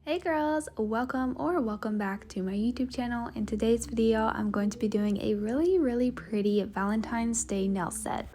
Hey girls, welcome back to my YouTube channel. In today's video, I'm going to be doing a really pretty Valentine's Day nail set.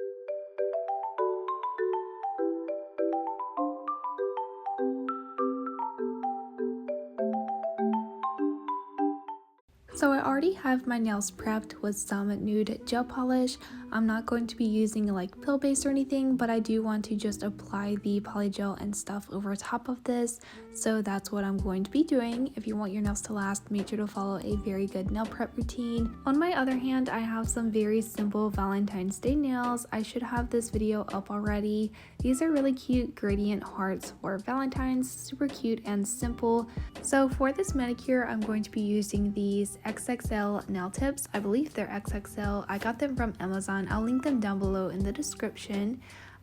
So I already have my nails prepped with some nude gel polish. I'm not going to be using like pill base or anything, but I do want to just apply the polygel and stuff over top of this. So that's what I'm going to be doing. If you want your nails to last, make sure to follow a very good nail prep routine. On my other hand, I have some very simple Valentine's Day nails. I should have this video up already. These are really cute gradient hearts for Valentine's, super cute and simple. So for this manicure, I'm going to be using these XXL nail tips. I believe they're XXL. I got them from Amazon. I'll link them down below in the description.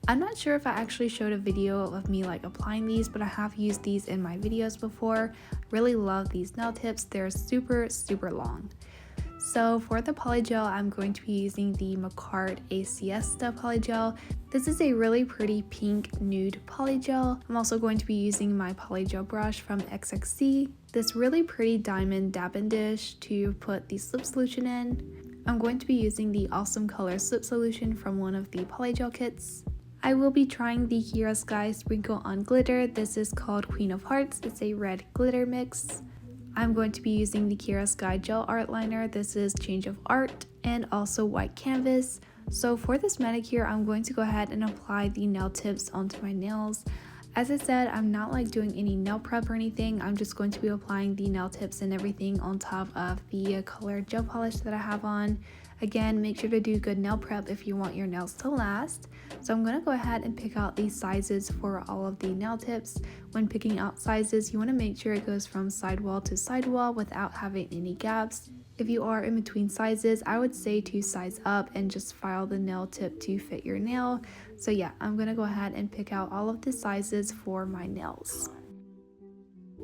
I'm not sure if I actually showed a video of me like applying these, but I have used these in my videos before. Really love these nail tips. They're super long. So for the polygel, I'm going to be using the Makartt ACS polygel. This is a really pretty pink nude polygel. I'm also going to be using my polygel brush from SXC, this really pretty diamond dabbing dish to put the slip solution in. I'm going to be using the Awesome Color slip solution from one of the polygel kits. I will be trying the Kiara Sky Sprinkle on Glitter. This is called Queen of Hearts. It's a red glitter mix. I'm going to be using the Kiara Sky Gel Art Liner. This is Change of Art, and also white canvas. So for this manicure, I'm going to go ahead and apply the nail tips onto my nails. As I said, I'm not like doing any nail prep or anything. I'm just going to be applying the nail tips and everything on top of the colored gel polish that I have on. Again, make sure to do good nail prep if you want your nails to last. So I'm going to go ahead and pick out the sizes for all of the nail tips. When picking out sizes, you want to make sure it goes from sidewall to sidewall without having any gaps. If you are in between sizes, I would say to size up and just file the nail tip to fit your nail. So yeah, I'm going to go ahead and pick out all of the sizes for my nails.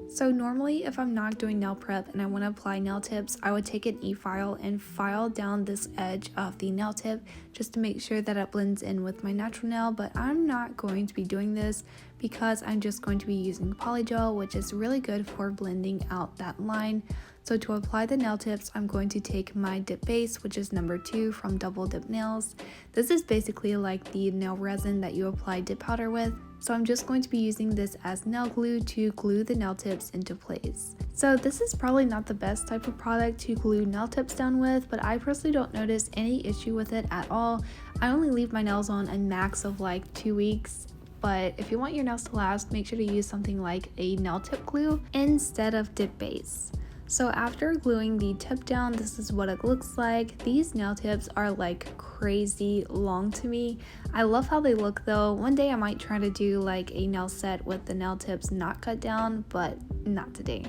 So normally if I'm not doing nail prep and I want to apply nail tips, I would take an e-file and file down this edge of the nail tip just to make sure that it blends in with my natural nail, but I'm not going to be doing this because I'm just going to be using polygel, which is really good for blending out that line. So to apply the nail tips, I'm going to take my dip base, which is number 2 from Double Dip Nails. This is basically like the nail resin that you apply dip powder with. So I'm just going to be using this as nail glue to glue the nail tips into place. So this is probably not the best type of product to glue nail tips down with, but I personally don't notice any issue with it at all. I only leave my nails on a max of like 2 weeks. But if you want your nails to last, make sure to use something like a nail tip glue instead of dip base. So after gluing the tip down, this is what it looks like. These nail tips are like crazy long to me. I love how they look though. One day I might try to do like a nail set with the nail tips not cut down, but not today.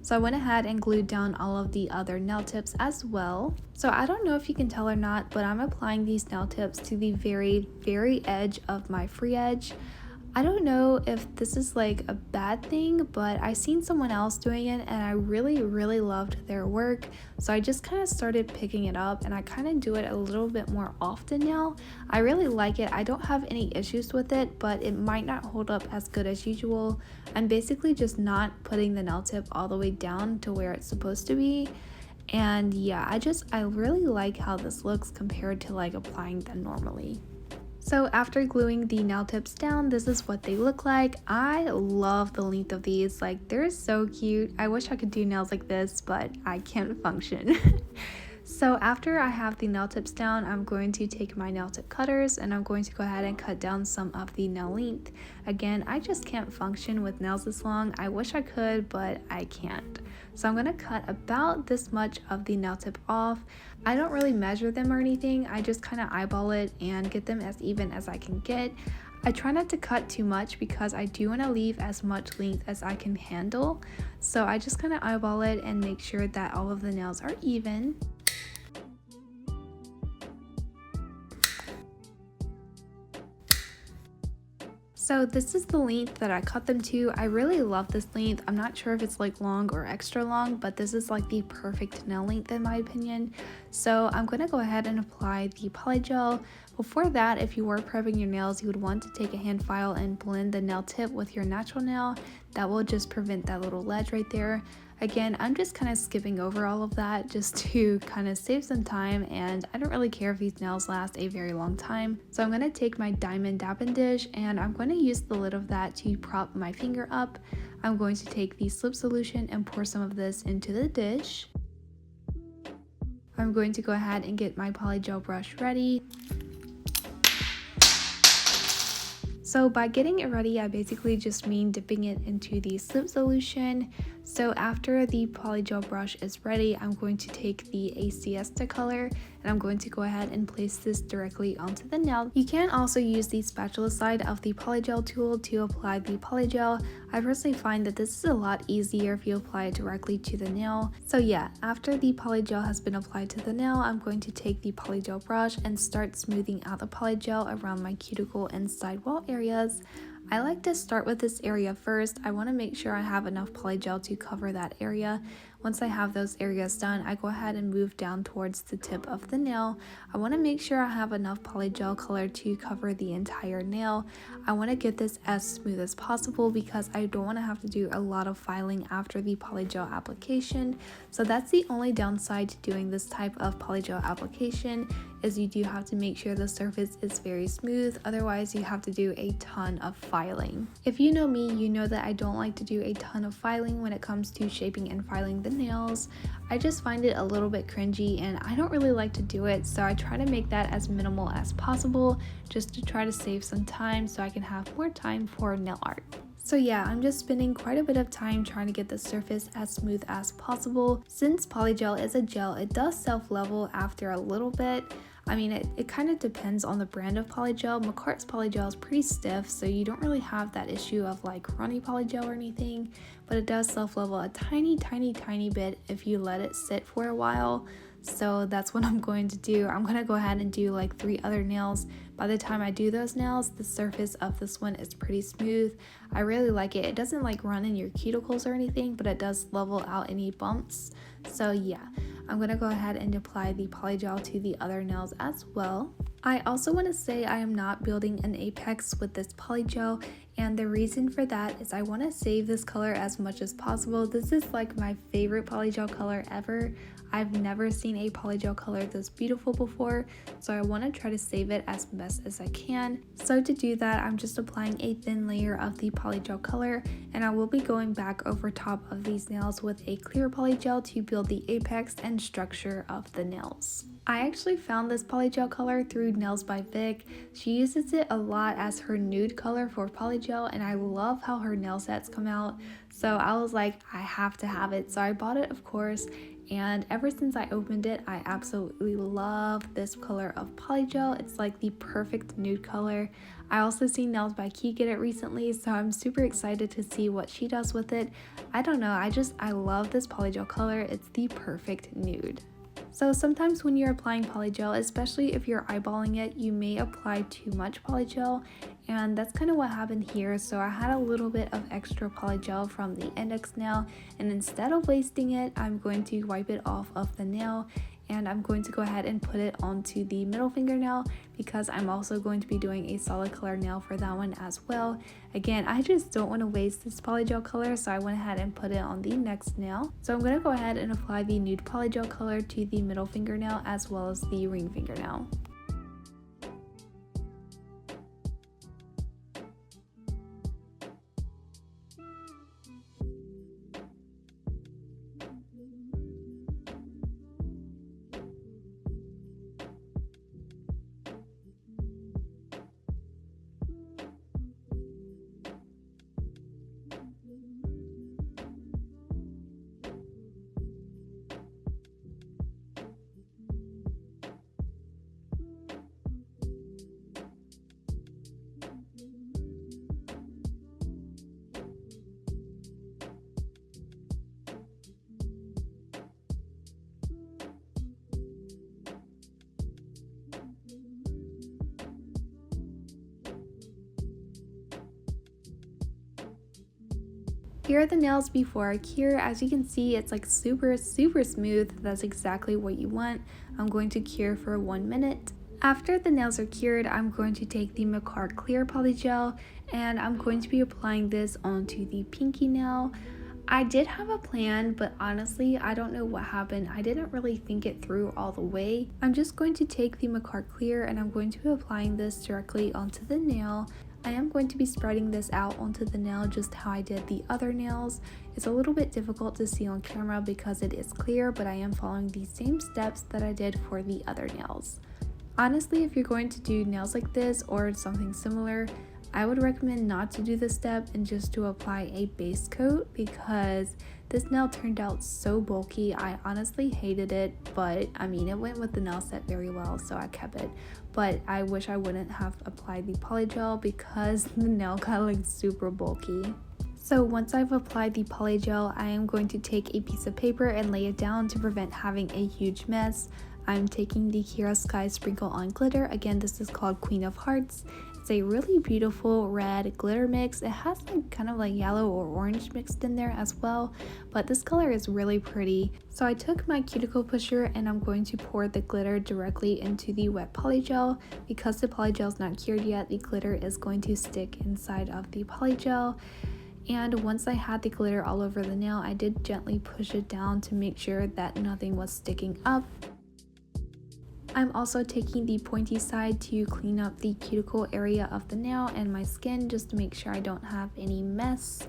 So I went ahead and glued down all of the other nail tips as well. So I don't know if you can tell or not, but I'm applying these nail tips to the very edge of my free edge. I don't know if this is like a bad thing, but I seen someone else doing it and I really loved their work. So I just kind of started picking it up and I kind of do it a little bit more often now. I really like it. I don't have any issues with it, but it might not hold up as good as usual. I'm basically just not putting the nail tip all the way down to where it's supposed to be. And yeah, I really like how this looks compared to like applying them normally. So after gluing the nail tips down, this is what they look like. I love the length of these, like they're so cute. I wish I could do nails like this, but I can't function. So after I have the nail tips down, I'm going to take my nail tip cutters and I'm going to go ahead and cut down some of the nail length. Again, I just can't function with nails this long. I wish I could, but I can't. So I'm going to cut about this much of the nail tip off. I don't really measure them or anything. I just kind of eyeball it and get them as even as I can get. I try not to cut too much because I do want to leave as much length as I can handle. So I just kind of eyeball it and make sure that all of the nails are even. So this is the length that I cut them to. I really love this length. I'm not sure if it's like long or extra long, but this is like the perfect nail length in my opinion. So I'm going to go ahead and apply the polygel. Before that, if you were prepping your nails, you would want to take a hand file and blend the nail tip with your natural nail. That will just prevent that little ledge right there. Again, I'm just kind of skipping over all of that just to kind of save some time, and I don't really care if these nails last a very long time. So I'm going to take my diamond dapping dish and I'm going to use the lid of that to prop my finger up. I'm going to take the slip solution and pour some of this into the dish. I'm going to go ahead and get my polygel brush ready. So by getting it ready, I basically just mean dipping it into the slip solution. So after the polygel brush is ready, I'm going to take the ACS color and I'm going to go ahead and place this directly onto the nail. You can also use the spatula side of the polygel tool to apply the polygel. I personally find that this is a lot easier if you apply it directly to the nail. So yeah, after the polygel has been applied to the nail, I'm going to take the polygel brush and start smoothing out the polygel around my cuticle and sidewall areas. I like to start with this area first. I want to make sure I have enough polygel to cover that area. Once I have those areas done, I go ahead and move down towards the tip of the nail. I want to make sure I have enough polygel color to cover the entire nail. I want to get this as smooth as possible because I don't want to have to do a lot of filing after the polygel application. So that's the only downside to doing this type of polygel application, is you do have to make sure the surface is very smooth, otherwise you have to do a ton of filing. If you know me, you know that I don't like to do a ton of filing when it comes to shaping and filing the nails. I just find it a little bit cringy and I don't really like to do it, so I try to make that as minimal as possible just to try to save some time so I can have more time for nail art. So yeah, I'm just spending quite a bit of time trying to get the surface as smooth as possible. Since polygel is a gel, it does self-level after a little bit. I mean, it kind of depends on the brand of polygel. Makartt's polygel is pretty stiff, so you don't really have that issue of like runny polygel or anything, but it does self-level a tiny bit if you let it sit for a while. So that's what I'm going to do. I'm going to go ahead and do like 3 other nails. By the time I do those nails, the surface of this one is pretty smooth. I really like it. It doesn't like run in your cuticles or anything, but it does level out any bumps. So yeah, I'm going to go ahead and apply the polygel to the other nails as well. I also want to say I am not building an apex with this polygel, and the reason for that is I want to save this color as much as possible. This is like my favorite polygel color ever. I've never seen a polygel color this beautiful before, so I want to try to save it as best as I can. So to do that, I'm just applying a thin layer of the polygel color, and I will be going back over top of these nails with a clear polygel to build the apex and structure of the nails. I actually found this polygel color through Nails by Vic. She uses it a lot as her nude color for polygel, and I love how her nail sets come out. So I was like, I have to have it. So I bought it, of course, and ever since I opened it, I absolutely love this color of polygel. It's like the perfect nude color. I also seen Nails by Key get it recently, so I'm super excited to see what she does with it. I don't know, I love this polygel color. It's the perfect nude. So sometimes when you're applying polygel, especially if you're eyeballing it, you may apply too much polygel, and that's kind of what happened here. So I had a little bit of extra polygel from the index nail, and instead of wasting it, I'm going to wipe it off of the nail, and I'm going to go ahead and put it onto the middle fingernail because I'm also going to be doing a solid color nail for that one as well. Again, I just don't want to waste this polygel color, so I went ahead and put it on the next nail. So I'm going to go ahead and apply the nude polygel color to the middle fingernail as well as the ring fingernail. Here are the nails before I cure. As you can see, it's like super smooth. That's exactly what you want. I'm going to cure for 1 minute. After the nails are cured, I'm going to take the Makartt Clear Polygel, and I'm going to be applying this onto the pinky nail. I did have a plan, but honestly, I don't know what happened. I didn't really think it through all the way. I'm just going to take the Makartt Clear and I'm going to be applying this directly onto the nail. I am going to be spreading this out onto the nail just how I did the other nails. It's a little bit difficult to see on camera because it is clear, but I am following the same steps that I did for the other nails. Honestly, if you're going to do nails like this or something similar, I would recommend not to do this step and just to apply a base coat, because this nail turned out so bulky. I honestly hated it, but I mean, it went with the nail set very well, so I kept it. But I wish I wouldn't have applied the polygel because the nail got like super bulky. So once I've applied the polygel, I am going to take a piece of paper and lay it down to prevent having a huge mess. I'm taking the Kiara Sky Sprinkle On Glitter. Again, this is called Queen of Hearts. It's a really beautiful red glitter mix. It has like kind of like yellow or orange mixed in there as well, but this color is really pretty. So I took my cuticle pusher and I'm going to pour the glitter directly into the wet polygel. Because the polygel is not cured yet, the glitter is going to stick inside of the polygel. And once I had the glitter all over the nail, I did gently push it down to make sure that nothing was sticking up. I'm also taking the pointy side to clean up the cuticle area of the nail and my skin just to make sure I don't have any mess.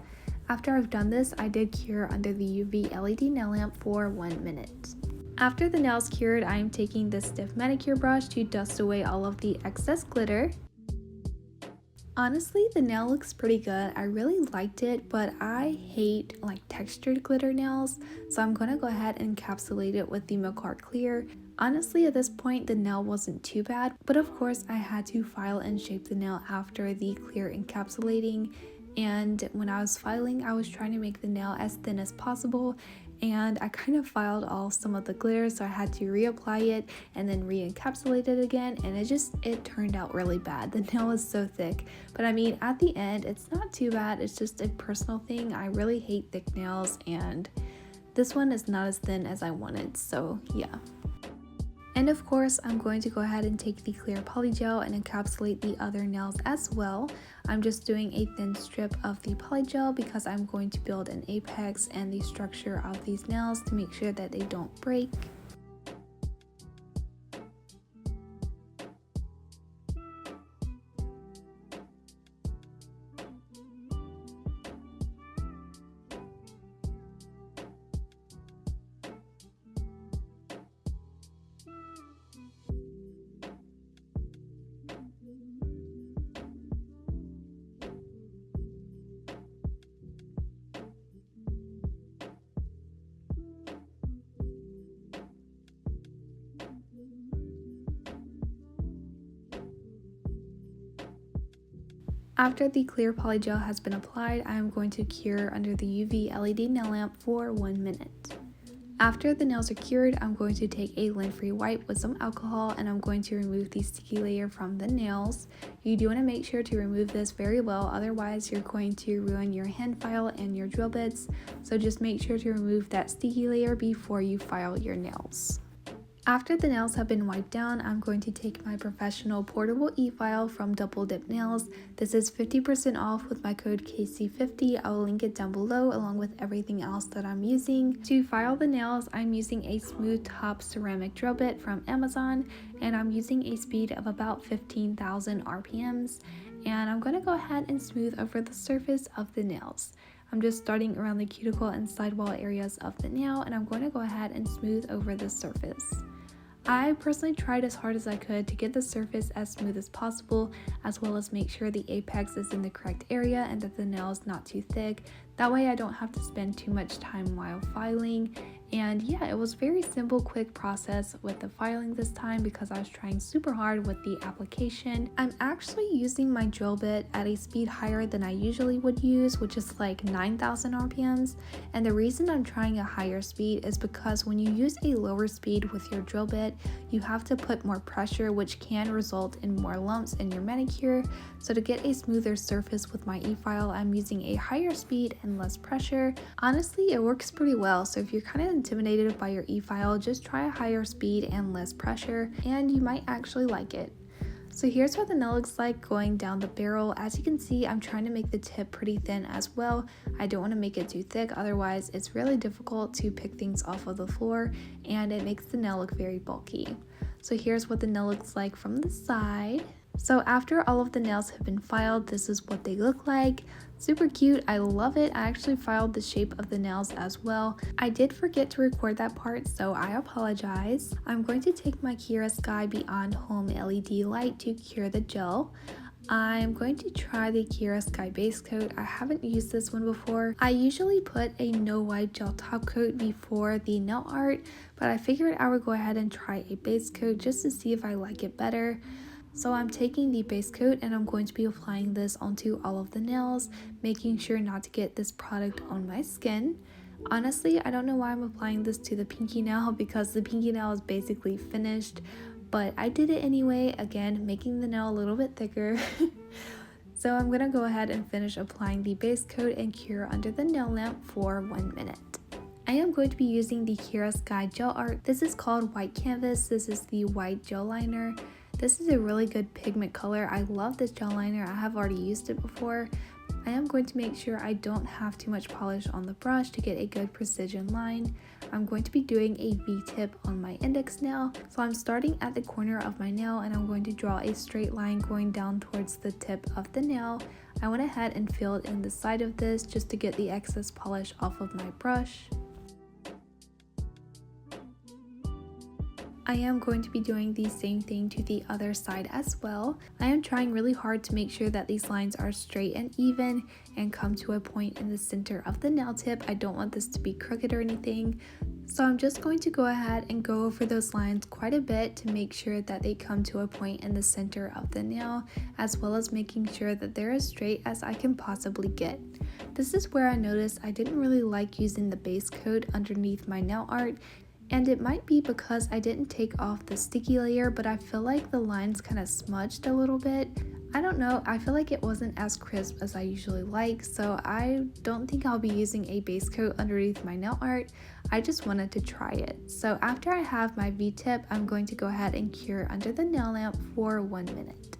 After I've done this, I did cure under the UV LED nail lamp for 1 minute. After the nails cured, I am taking this stiff manicure brush to dust away all of the excess glitter. Honestly, the nail looks pretty good. I really liked it, but I hate like textured glitter nails, so I'm gonna go ahead and encapsulate it with the Makartt Clear. Honestly, at this point, the nail wasn't too bad, but of course I had to file and shape the nail after the clear encapsulating. And when I was filing, I was trying to make the nail as thin as possible, and I kind of filed off some of the glitter, so I had to reapply it and then re-encapsulate it again, and it turned out really bad. The nail was so thick, but I mean, at the end, it's not too bad. It's just a personal thing. I really hate thick nails, and this one is not as thin as I wanted, so yeah. And of course, I'm going to go ahead and take the clear polygel and encapsulate the other nails as well. I'm just doing a thin strip of the polygel because I'm going to build an apex and the structure of these nails to make sure that they don't break. After the clear polygel has been applied, I am going to cure under the UV LED nail lamp for 1 minute. After the nails are cured, I'm going to take a lint-free wipe with some alcohol and I'm going to remove the sticky layer from the nails. You do want to make sure to remove this very well, otherwise you're going to ruin your hand file and your drill bits. So just make sure to remove that sticky layer before you file your nails. After the nails have been wiped down, I'm going to take my professional portable e-file from Double Dip Nails. This is 50% off with my code KC50. I will link it down below along with everything else that I'm using. To file the nails, I'm using a smooth top ceramic drill bit from Amazon, and I'm using a speed of about 15,000 RPMs. And I'm going to go ahead and smooth over the surface of the nails. I'm just starting around the cuticle and sidewall areas of the nail, and I'm going to go ahead and smooth over the surface. I personally tried as hard as I could to get the surface as smooth as possible, as well as make sure the apex is in the correct area and that the nail is not too thick. That way I don't have to spend too much time while filing. And yeah, it was very simple, quick process with the filing this time because I was trying super hard with the application. I'm actually using my drill bit at a speed higher than I usually would use, which is like 9,000 RPMs. And the reason I'm trying a higher speed is because when you use a lower speed with your drill bit, you have to put more pressure, which can result in more lumps in your manicure. So to get a smoother surface with my e-file, I'm using a higher speed and less pressure. Honestly, it works pretty well, so if you're kind of intimidated by your e-file, just try a higher speed and less pressure and you might actually like it. So here's what the nail looks like going down the barrel. As you can see, I'm trying to make the tip pretty thin as well. I don't want to make it too thick, otherwise it's really difficult to pick things off of the floor and it makes the nail look very bulky. So here's what the nail looks like from the side. So after all of the nails have been filed, this is what they look like. Super cute, I love it. I actually filed the shape of the nails as well. I did forget to record that part, so I apologize. I'm going to take my Kiara Sky Beyond Home LED light to cure the gel. I'm going to try the Kiara Sky base coat. I haven't used this one before. I usually put a no wipe gel top coat before the nail art, but I figured I would go ahead and try a base coat just to see if I like it better. So I'm taking the base coat and I'm going to be applying this onto all of the nails, making sure not to get this product on my skin. Honestly, I don't know why I'm applying this to the pinky nail because the pinky nail is basically finished, but I did it anyway, again, making the nail a little bit thicker. So I'm gonna go ahead and finish applying the base coat and cure under the nail lamp for 1 minute. I am going to be using the Kiara Sky Gel Art. This is called White Canvas. This is the white gel liner. This is a really good pigment color. I love this gel liner. I have already used it before. I am going to make sure I don't have too much polish on the brush to get a good precision line. I'm going to be doing a V-tip on my index nail. So I'm starting at the corner of my nail and I'm going to draw a straight line going down towards the tip of the nail. I went ahead and filled in the side of this just to get the excess polish off of my brush. I am going to be doing the same thing to the other side as well. I am trying really hard to make sure that these lines are straight and even and come to a point in the center of the nail tip. I don't want this to be crooked or anything. So I'm just going to go ahead and go over those lines quite a bit to make sure that they come to a point in the center of the nail, as well as making sure that they're as straight as I can possibly get. This is where I noticed I didn't really like using the base coat underneath my nail art. And it might be because I didn't take off the sticky layer, but I feel like the lines kind of smudged a little bit. I don't know, I feel like it wasn't as crisp as I usually like, so I don't think I'll be using a base coat underneath my nail art. I just wanted to try it. So after I have my V-tip, I'm going to go ahead and cure under the nail lamp for 1 minute.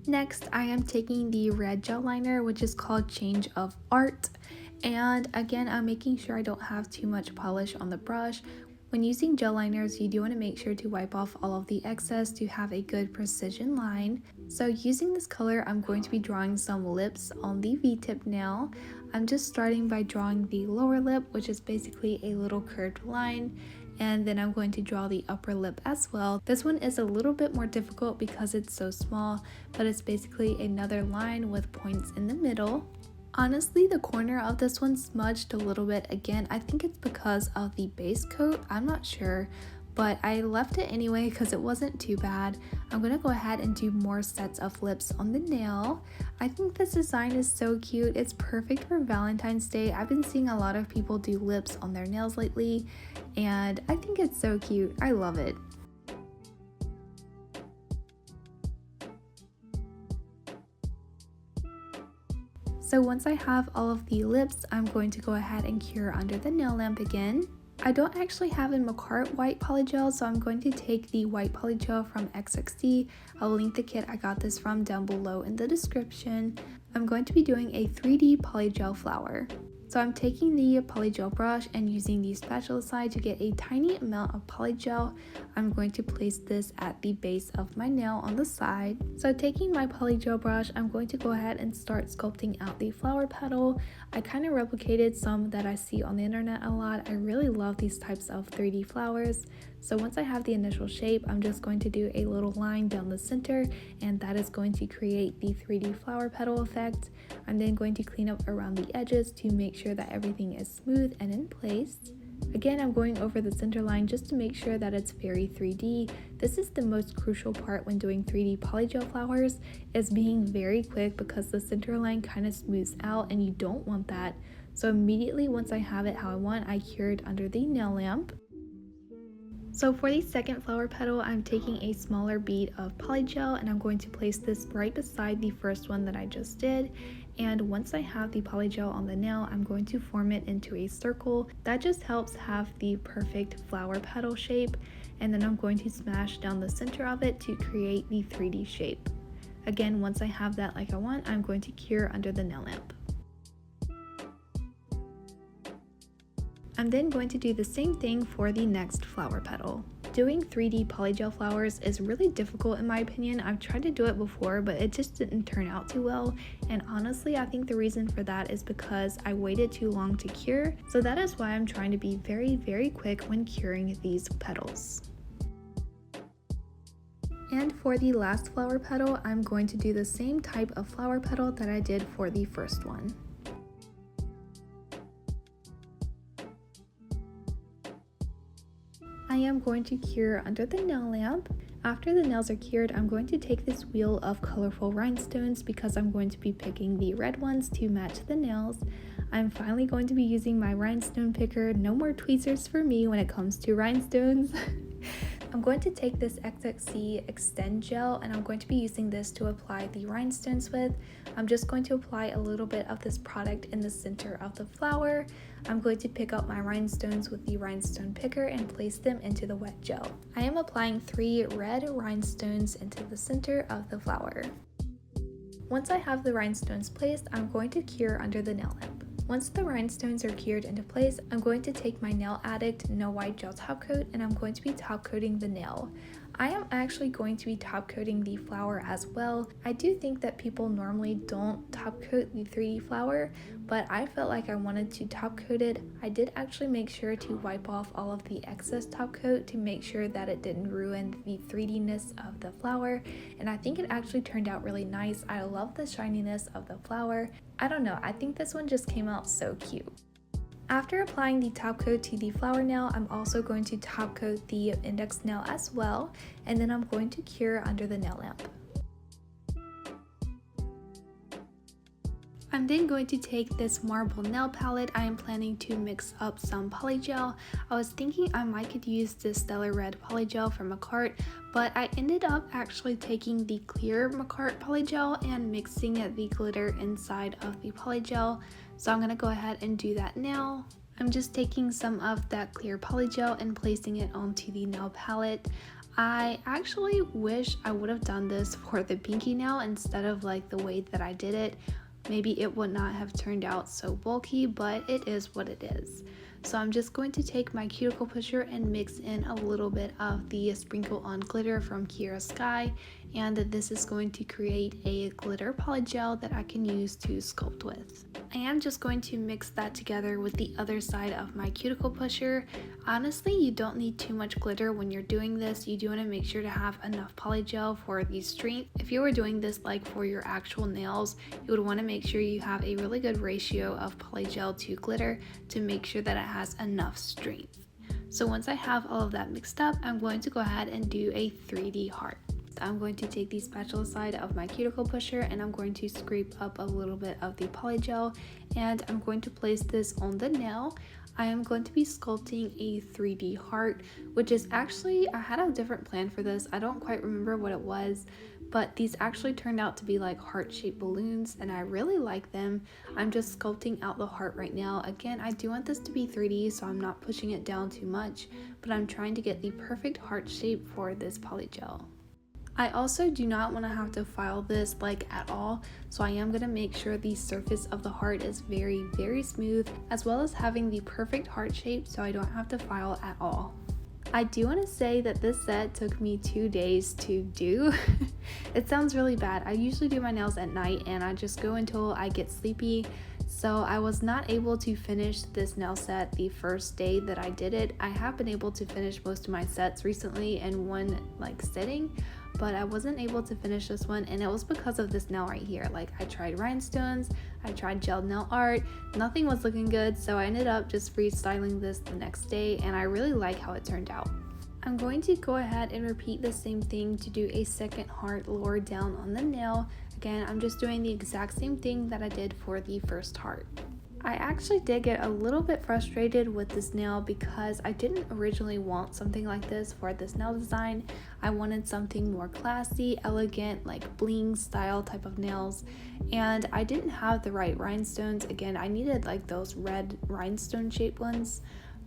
Next, I am taking the red gel liner, which is called Change of Art. And again, I'm making sure I don't have too much polish on the brush. When using gel liners, you do want to make sure to wipe off all of the excess to have a good precision line. So using this color, I'm going to be drawing some lips on the V-tip nail. I'm just starting by drawing the lower lip, which is basically a little curved line. And then I'm going to draw the upper lip as well. This one is a little bit more difficult because it's so small, but it's basically another line with points in the middle. Honestly, the corner of this one smudged a little bit again. I think it's because of the base coat. I'm not sure, but I left it anyway because it wasn't too bad. I'm gonna go ahead and do more sets of lips on the nail. I think this design is so cute. It's perfect for Valentine's Day. I've been seeing a lot of people do lips on their nails lately, and I think it's so cute. I love it. So once I have all of the lips, I'm going to go ahead and cure under the nail lamp again. I don't actually have a Makartt white polygel, so I'm going to take the white polygel from SXC. I'll link the kit I got this from down below in the description. I'm going to be doing a 3D polygel flower. So I'm taking the polygel brush and using the spatula side to get a tiny amount of polygel. I'm going to place this at the base of my nail on the side. So taking my polygel brush, I'm going to go ahead and start sculpting out the flower petal. I kind of replicated some that I see on the internet a lot. I really love these types of 3D flowers. So once I have the initial shape, I'm just going to do a little line down the center, and that is going to create the 3D flower petal effect. I'm then going to clean up around the edges to make sure that everything is smooth and in place. Again, I'm going over the center line just to make sure that it's very 3D. This is the most crucial part when doing 3D polygel flowers, is being very quick because the center line kind of smooths out and you don't want that. So immediately once I have it how I want, I cured under the nail lamp. So for the second flower petal, I'm taking a smaller bead of polygel and I'm going to place this right beside the first one that I just did. And once I have the polygel on the nail, I'm going to form it into a circle. That just helps have the perfect flower petal shape. And then I'm going to smash down the center of it to create the 3D shape. Again, once I have that like I want, I'm going to cure under the nail lamp. I'm then going to do the same thing for the next flower petal. Doing 3D polygel flowers is really difficult in my opinion. I've tried to do it before, but it just didn't turn out too well. And honestly, I think the reason for that is because I waited too long to cure. So that is why I'm trying to be very quick when curing these petals. And for the last flower petal, I'm going to do the same type of flower petal that I did for the first one. I am going to cure under the nail lamp. After the nails are cured, I'm going to take this wheel of colorful rhinestones because I'm going to be picking the red ones to match the nails. I'm finally going to be using my rhinestone picker. No more tweezers for me when it comes to rhinestones. I'm going to take this SXC Extend Gel and I'm going to be using this to apply the rhinestones with. I'm just going to apply a little bit of this product in the center of the flower. I'm going to pick up my rhinestones with the rhinestone picker and place them into the wet gel. I am applying 3 red rhinestones into the center of the flower. Once I have the rhinestones placed, I'm going to cure under the nail lamp. Once the rhinestones are cured into place, I'm going to take my Nail Addict No White Gel Top Coat and I'm going to be top coating the nail. I am actually going to be top coating the flower as well. I do think that people normally don't top coat the 3D flower, but I felt like I wanted to top coat it. I did actually make sure to wipe off all of the excess top coat to make sure that it didn't ruin the 3D-ness of the flower, and I think it actually turned out really nice. I love the shininess of the flower. I don't know, I think this one just came out so cute. After applying the top coat to the flower nail, I'm also going to top coat the index nail as well, and then I'm going to cure under the nail lamp. I'm then going to take this marble nail palette. I am planning to mix up some polygel. I was thinking I might could use this Stellar Red polygel from Makartt, but I ended up actually taking the clear Makartt polygel and mixing the glitter inside of the polygel. So I'm going to go ahead and do that now. I'm just taking some of that clear polygel and placing it onto the nail palette. I actually wish I would have done this for the pinky nail instead of like the way that I did it. Maybe it would not have turned out so bulky, but it is what it is. So I'm just going to take my cuticle pusher and mix in a little bit of the Sprinkle On Glitter from Kiara Sky, and this is going to create a glitter polygel that I can use to sculpt with. I am just going to mix that together with the other side of my cuticle pusher. Honestly, you don't need too much glitter when you're doing this. You do want to make sure to have enough polygel for the strength. If you were doing this like for your actual nails, you would want to make sure you have a really good ratio of polygel to glitter to make sure that it has enough strength. So once I have all of that mixed up, I'm going to go ahead and do a 3D heart. I'm going to take the spatula side of my cuticle pusher and I'm going to scrape up a little bit of the polygel and I'm going to place this on the nail. I am going to be sculpting a 3D heart, which is actually, I had a different plan for this. I don't quite remember what it was, but these actually turned out to be like heart-shaped balloons and I really like them. I'm just sculpting out the heart right now. Again, I do want this to be 3D, so I'm not pushing it down too much, but I'm trying to get the perfect heart shape for this polygel. I also do not want to have to file this like at all, so I am going to make sure the surface of the heart is very smooth, as well as having the perfect heart shape so I don't have to file at all. I do want to say that this set took me 2 days to do. It sounds really bad. I usually do my nails at night and I just go until I get sleepy. So I was not able to finish this nail set the first day that I did it. I have been able to finish most of my sets recently in one like sitting, but I wasn't able to finish this one, and it was because of this nail right here. Like, I tried rhinestones, I tried gel nail art, nothing was looking good, so I ended up just freestyling this the next day, and I really like how it turned out. I'm going to go ahead and repeat the same thing to do a second heart lower down on the nail. Again, I'm just doing the exact same thing that I did for the first heart. I actually did get a little bit frustrated with this nail because I didn't originally want something like this for this nail design. I wanted something more classy, elegant, like bling style type of nails, and I didn't have the right rhinestones. Again, I needed like those red rhinestone shaped ones,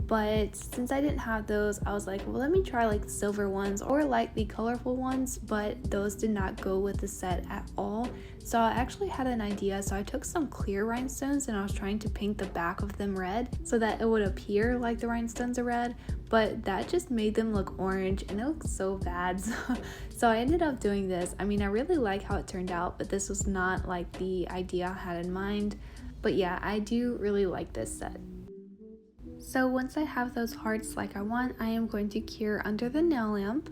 but since I didn't have those, I was like, well, let me try like silver ones or like the colorful ones, but those did not go with the set at all. So I actually had an idea. So I took some clear rhinestones and I was trying to paint the back of them red so that it would appear like the rhinestones are red, but that just made them look orange and it looked so bad. So I ended up doing this. I mean, I really like how it turned out, but this was not like the idea I had in mind. But yeah, I do really like this set. So once I have those hearts like I want, I am going to cure under the nail lamp.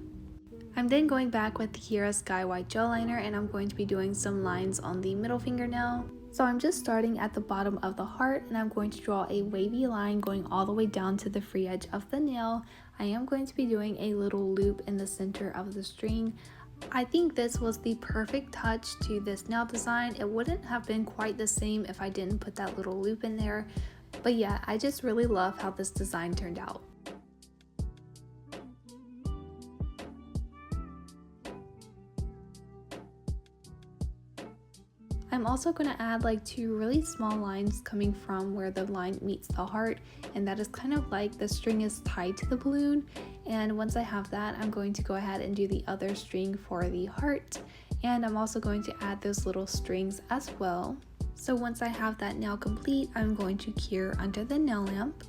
I'm then going back with the Kiara Sky white gel liner and I'm going to be doing some lines on the middle fingernail. So I'm just starting at the bottom of the heart and I'm going to draw a wavy line going all the way down to the free edge of the nail. I am going to be doing a little loop in the center of the string. I think this was the perfect touch to this nail design. It wouldn't have been quite the same if I didn't put that little loop in there. But yeah, I just really love how this design turned out. I'm also going to add like 2 really small lines coming from where the line meets the heart, and that is kind of like the string is tied to the balloon. And once I have that, I'm going to go ahead and do the other string for the heart, and I'm also going to add those little strings as well. So once I have that nail complete, I'm going to cure under the nail lamp.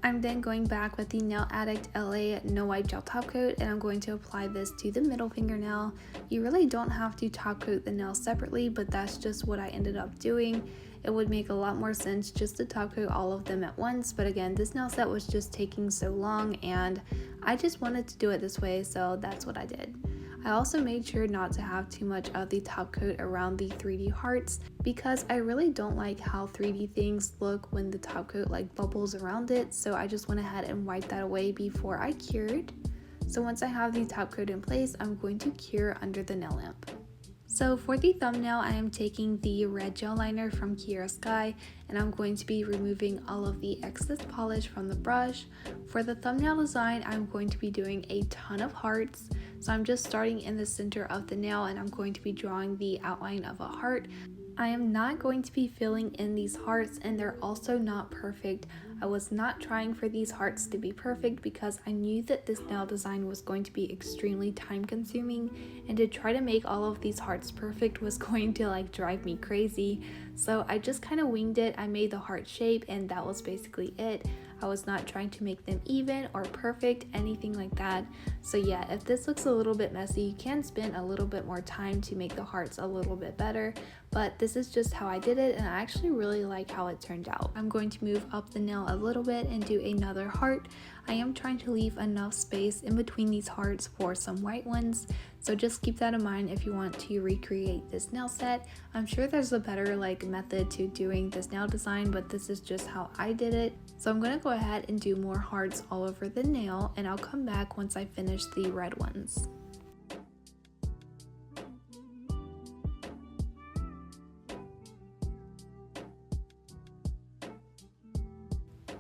I'm then going back with the Nail Addict LA No Wipe Gel Top Coat and I'm going to apply this to the middle fingernail. You really don't have to top coat the nail separately, but that's just what I ended up doing. It would make a lot more sense just to top coat all of them at once, but again, this nail set was just taking so long and I just wanted to do it this way, so that's what I did. I also made sure not to have too much of the top coat around the 3D hearts because I really don't like how 3D things look when the top coat like bubbles around it, so I just went ahead and wiped that away before I cured. So once I have the top coat in place, I'm going to cure under the nail lamp. So for the thumbnail, I am taking the red gel liner from Kiara Sky and I'm going to be removing all of the excess polish from the brush. For the thumbnail design, I'm going to be doing a ton of hearts. So I'm just starting in the center of the nail and I'm going to be drawing the outline of a heart. I am not going to be filling in these hearts and they're also not perfect. I was not trying for these hearts to be perfect because I knew that this nail design was going to be extremely time consuming and to try to make all of these hearts perfect was going to like drive me crazy. So I just kind of winged it. I made the heart shape and that was basically it. I was not trying to make them even or perfect, anything like that. So yeah, if this looks a little bit messy, you can spend a little bit more time to make the hearts a little bit better, but this is just how I did it and I actually really like how it turned out. I'm going to move up the nail a little bit and do another heart. I am trying to leave enough space in between these hearts for some white ones, so just keep that in mind if you want to recreate this nail set. I'm sure there's a better like method to doing this nail design, but this is just how I did it. So I'm going to go ahead and do more hearts all over the nail and I'll come back once I finish the red ones.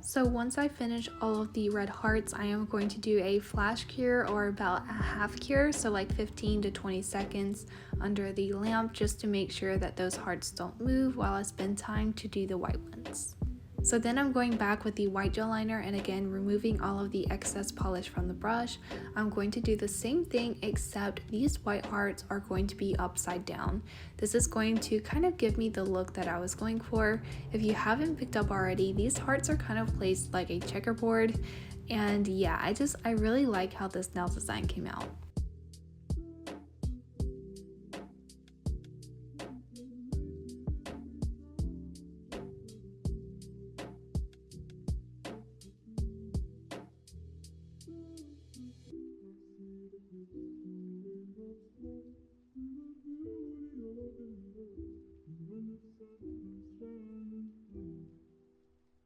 So once I finish all of the red hearts, I am going to do a flash cure or about a half cure, so like 15 to 20 seconds under the lamp just to make sure that those hearts don't move while I spend time to do the white ones. So then I'm going back with the white gel liner and again removing all of the excess polish from the brush. I'm going to do the same thing except these white hearts are going to be upside down. This is going to kind of give me the look that I was going for. If you haven't picked up already, these hearts are kind of placed like a checkerboard, and yeah, I really like how this nail design came out.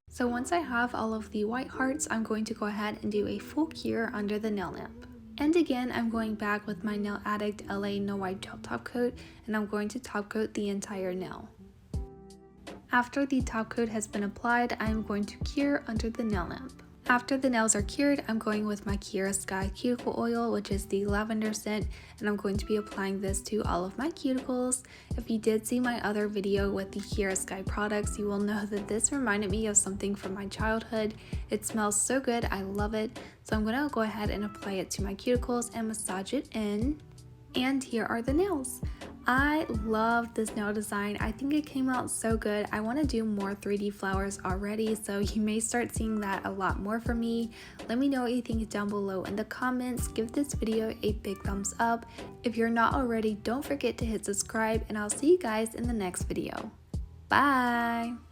So once I have all of the white hearts, I'm going to go ahead and do a full cure under the nail lamp. And again, I'm going back with my Nail Addict LA No Wipe Gel Top Coat and I'm going to top coat the entire nail. After the top coat has been applied, I am going to cure under the nail lamp. After the nails are cured, I'm going with my Kiara Sky cuticle oil, which is the lavender scent, and I'm going to be applying this to all of my cuticles. If you did see my other video with the Kiara Sky products, you will know that this reminded me of something from my childhood. It smells so good, I love it. So I'm going to go ahead and apply it to my cuticles and massage it in. And here are the nails. I love this nail design. I think it came out so good. I want to do more 3D flowers already, so you may start seeing that a lot more from me. Let me know what you think down below in the comments. Give this video a big thumbs up. If you're not already, don't forget to hit subscribe, and I'll see you guys in the next video. Bye!